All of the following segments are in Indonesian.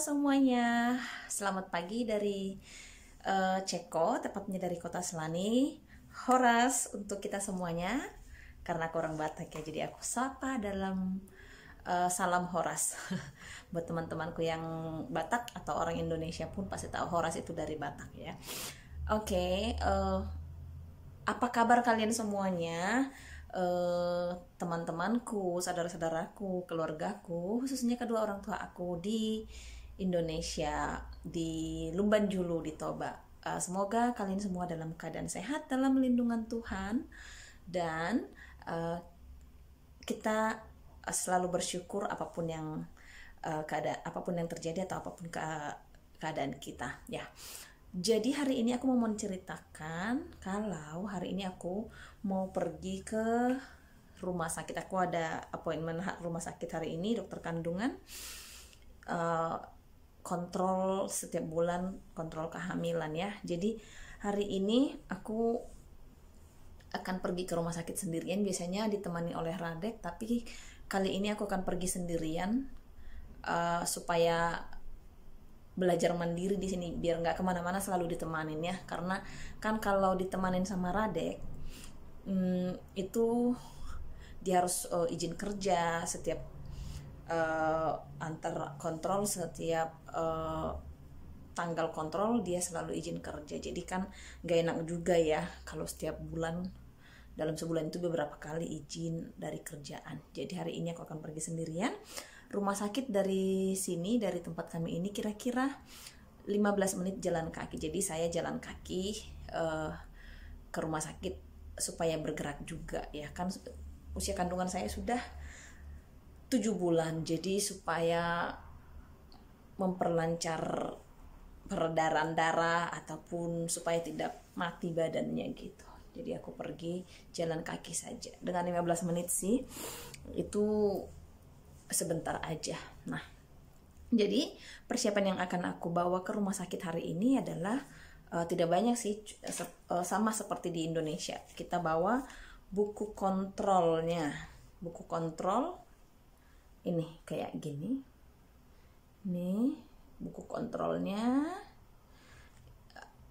semuanya, selamat pagi dari Ceko, tepatnya dari kota Selani. Horas untuk kita semuanya, karena aku orang Batak ya, jadi aku sapa dalam salam Horas. Buat teman-temanku yang Batak atau orang Indonesia pun pasti tahu Horas itu dari Batak ya. Oke, apa kabar kalian semuanya? Teman-temanku, saudara-saudaraku, keluargaku, khususnya kedua orang tua aku di Indonesia, di Lumbanjulu, di Toba. Semoga kalian semua dalam keadaan sehat, dalam lindungan Tuhan, dan kita selalu bersyukur apapun yang apapun yang terjadi atau apapun keadaan kita ya. Jadi hari ini aku mau menceritakan kalau hari ini aku mau pergi ke rumah sakit. Aku ada appointment rumah sakit hari ini, dokter kandungan, kontrol setiap bulan, kontrol kehamilan ya. Jadi hari ini aku akan pergi ke rumah sakit sendirian. Biasanya ditemani oleh Radek, tapi kali ini aku akan pergi sendirian supaya belajar mandiri di sini, biar nggak kemana-mana selalu ditemanin ya. Karena kan kalau ditemanin sama Radek itu dia harus izin kerja setiap antar kontrol, setiap tanggal kontrol dia selalu izin kerja. Jadi kan nggak enak juga ya kalau setiap bulan, dalam sebulan itu beberapa kali izin dari kerjaan. Jadi hari ini aku akan pergi sendirian. Rumah sakit dari sini, dari tempat kami ini kira-kira 15 menit jalan kaki. Jadi saya jalan kaki ke rumah sakit supaya bergerak juga ya. Kan usia kandungan saya sudah 7 bulan. Jadi supaya memperlancar peredaran darah ataupun supaya tidak mati badannya gitu. Jadi aku pergi jalan kaki saja. Dengan 15 menit sih itu sebentar aja. Nah, jadi persiapan yang akan aku bawa ke rumah sakit hari ini adalah tidak banyak sih, sama seperti di Indonesia. Kita bawa buku kontrolnya. Buku kontrol ini kayak gini. Nih, buku kontrolnya.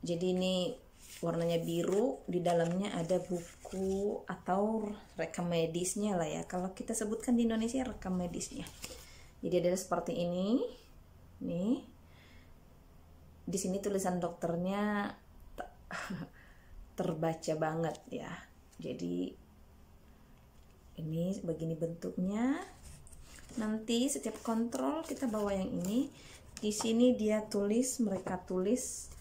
Jadi ini warnanya biru, di dalamnya ada buku atau rekam medisnya lah ya. Kalau kita sebutkan di Indonesia rekam medisnya. Jadi ada seperti ini. Nih. Di sini tulisan dokternya terbaca banget ya. Jadi ini begini bentuknya. Nanti setiap kontrol kita bawa yang ini. Di sini dia tulis, mereka tulis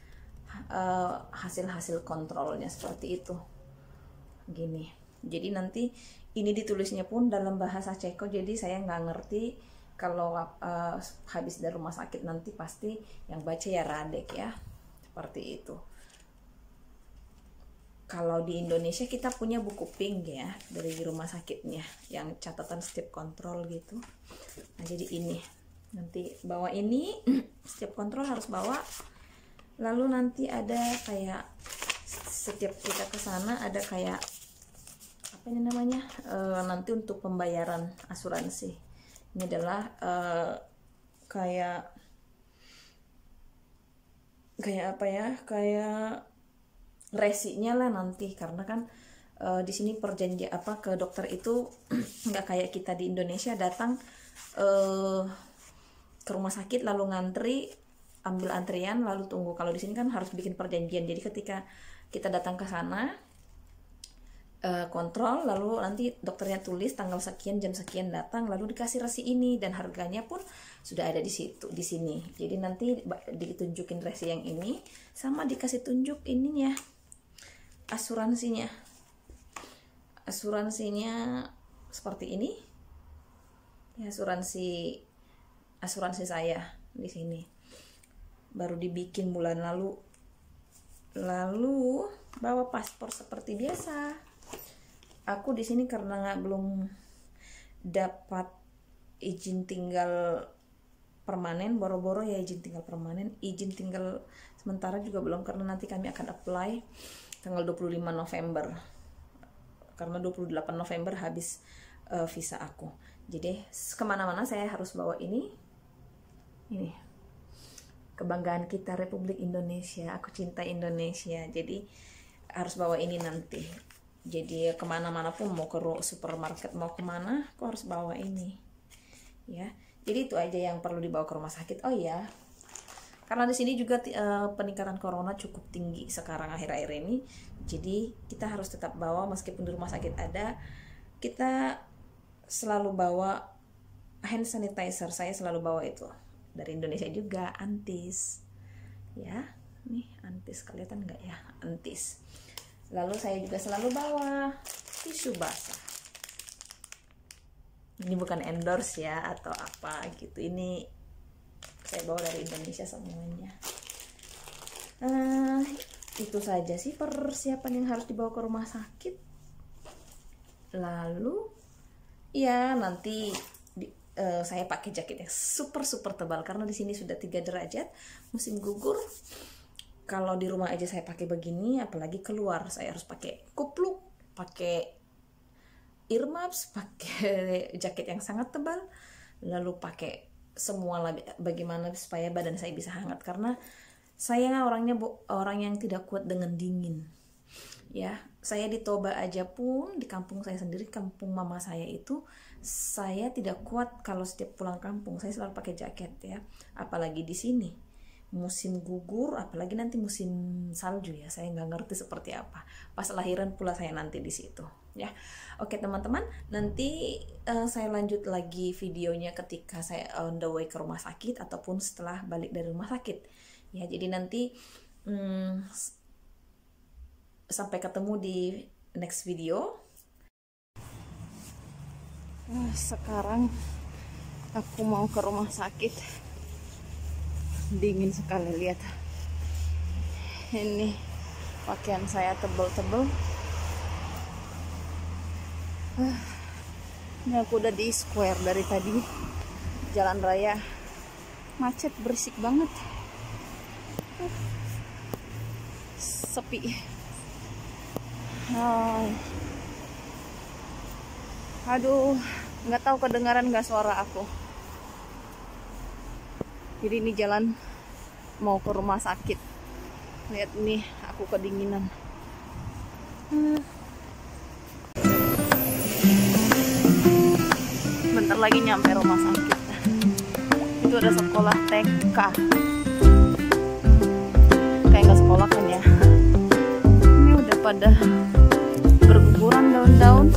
hasil-hasil kontrolnya seperti itu gini. Jadi nanti ini ditulisnya pun dalam bahasa Ceko, jadi saya nggak ngerti. Kalau habis dari rumah sakit nanti pasti yang baca ya Radek ya, seperti itu. Kalau di Indonesia kita punya buku pink ya dari rumah sakitnya, yang catatan setiap kontrol gitu. Nah jadi ini nanti bawa ini setiap kontrol harus bawa. Lalu nanti ada kayak setiap kita ke sana ada kayak apa ini namanya, nanti untuk pembayaran asuransi. Ini adalah kayak apa ya, kayak resinya lah nanti, karena kan di sini perjanjian apa ke dokter itu nggak kayak kita di Indonesia datang ke rumah sakit lalu ngantri, ambil antrian lalu tunggu. Kalau di sini kan harus bikin perjanjian. Jadi ketika kita datang ke sana kontrol, lalu nanti dokternya tulis tanggal sekian jam sekian datang, lalu dikasih resi ini dan harganya pun sudah ada di situ, di sini. Jadi nanti ditunjukin resi yang ini sama dikasih tunjuk ininya, asuransinya. Asuransinya seperti ini. Ya, asuransi saya di sini. Baru dibikin bulan lalu. Lalu bawa paspor seperti biasa. Aku di sini karena belum dapat izin tinggal permanen, boro-boro ya izin tinggal permanen. Izin tinggal sementara juga belum, karena nanti kami akan apply tanggal 25 November. Karena 28 November habis visa aku. Jadi kemana-mana saya harus bawa ini. kebanggaan kita, Republik Indonesia. Aku cinta Indonesia, jadi harus bawa ini nanti. Jadi kemana-mana pun, mau ke supermarket, mau kemana, aku harus bawa ini ya. Jadi itu aja yang perlu dibawa ke rumah sakit. Oh ya, karena di sini juga peningkatan corona cukup tinggi sekarang akhir-akhir ini. Jadi kita harus tetap bawa, meskipun di rumah sakit ada, kita selalu bawa hand sanitizer. Saya selalu bawa itu dari Indonesia juga, Antis ya. Nih Antis, kelihatan nggak ya, Antis. Lalu saya juga selalu bawa tisu basah. Ini bukan endorse ya atau apa gitu, ini saya bawa dari Indonesia semuanya. Itu saja sih persiapan yang harus dibawa ke rumah sakit. Lalu ya nanti saya pakai jaket yang super tebal karena di sini sudah 3 derajat, musim gugur. Kalau di rumah aja saya pakai begini, apalagi keluar saya harus pakai kupluk, pakai earmuffs, pakai jaket yang sangat tebal, lalu pakai semua lah bagaimana supaya badan saya bisa hangat, karena saya orangnya orang yang tidak kuat dengan dingin ya. Saya di Toba aja pun, di kampung saya sendiri, kampung mama saya itu, saya tidak kuat kalau setiap pulang kampung saya selalu pakai jaket ya. Apalagi di sini musim gugur, apalagi nanti musim salju ya, saya nggak ngerti seperti apa. Pas lahiran pula saya nanti di situ ya. Oke teman-teman, nanti saya lanjut lagi videonya ketika saya on the way ke rumah sakit ataupun setelah balik dari rumah sakit ya. Jadi nanti sampai ketemu di next video. Sekarang aku mau ke rumah sakit. Dingin sekali, lihat. Ini pakaian saya tebel-tebel. Ini aku udah di square dari tadi. Jalan raya macet, berisik banget. Sepi. Aduh, nggak tahu kedengaran nggak suara aku. Jadi ini jalan mau ke rumah sakit. Lihat nih, aku kedinginan. Bentar lagi nyampe rumah sakit. Itu ada sekolah TK. Kayak nggak sekolah kan ya. Ini udah pada berguguran daun-daun.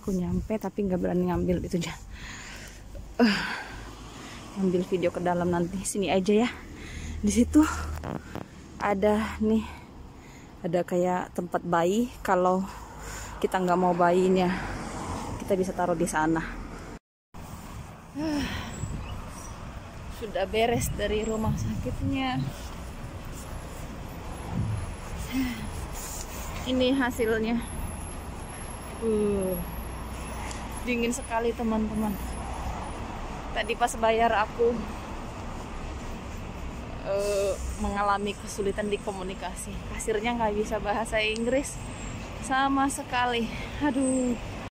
aku nyampe tapi nggak berani ngambil itu aja. Ambil video ke dalam nanti. Sini aja ya. Di situ ada nih, ada kayak tempat bayi. Kalau kita nggak mau bayinya, kita bisa taruh di sana. Sudah beres dari rumah sakitnya. Ini hasilnya. Dingin sekali teman-teman. Tadi pas bayar aku mengalami kesulitan di komunikasi. Kasirnya nggak bisa bahasa Inggris sama sekali. Aduh.